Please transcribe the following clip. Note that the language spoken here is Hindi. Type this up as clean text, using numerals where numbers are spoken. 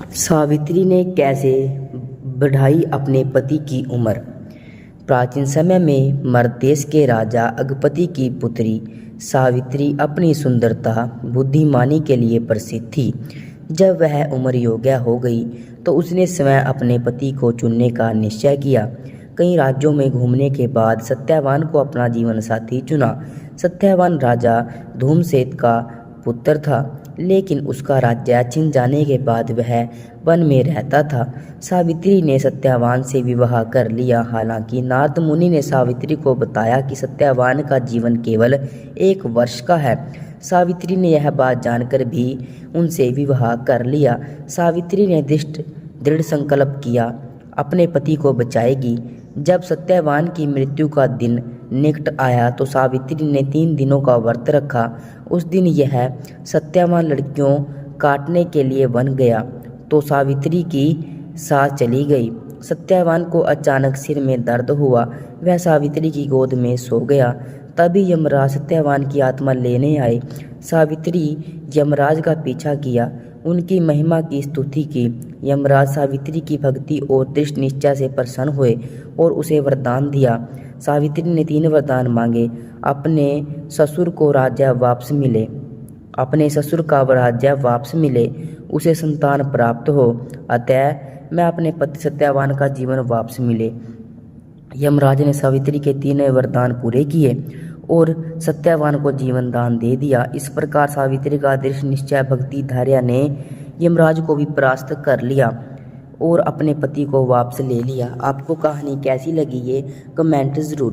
सावित्री ने कैसे बढ़ाई अपने पति की उम्र। प्राचीन समय में मर्द देश के राजा अगपति की पुत्री सावित्री अपनी सुंदरता बुद्धिमानी के लिए प्रसिद्ध थी। जब वह उम्र योग्य हो गई तो उसने स्वयं अपने पति को चुनने का निश्चय किया। कई राज्यों में घूमने के बाद सत्यवान को अपना जीवन साथी चुना। सत्यवान राजा धूमसेन का पुत्र था, लेकिन उसका राज्य छिन जाने के बाद वह वन में रहता था। सावित्री ने सत्यवान से विवाह कर लिया। हालांकि नारद मुनि ने सावित्री को बताया कि सत्यवान का जीवन केवल 1 वर्ष का है। सावित्री ने यह बात जानकर भी उनसे विवाह कर लिया। सावित्री ने दृढ़ संकल्प किया, अपने पति को बचाएगी। जब सत्यवान की मृत्यु का दिन निकट आया तो सावित्री ने 3 दिनों का व्रत रखा। उस दिन यह सत्यवान लड़कियों काटने के लिए वन गया तो सावित्री की सांस चली गई। सत्यवान को अचानक सिर में दर्द हुआ। वह सावित्री की गोद में सो गया। तभी यमराज सत्यवान की आत्मा लेने आए। सावित्री यमराज का पीछा किया, उनकी महिमा की स्तुति की। यमराज सावित्री की भक्ति और दृढ़ निश्चय से प्रसन्न हुए और उसे वरदान दिया। सावित्री ने 3 वरदान मांगे। अपने ससुर का राज्य वापस मिले, उसे संतान प्राप्त हो, अतः मैं अपने पति सत्यवान का जीवन वापस मिले। यमराज ने सावित्री के 3 वरदान पूरे किए और सत्यवान को जीवन दान दे दिया। इस प्रकार सावित्री का दृढ़ निश्चय भक्ति धैर्य ने यमराज को भी परास्त कर लिया और अपने पति को वापस ले लिया। आपको कहानी कैसी लगी ये कमेंट ज़रूर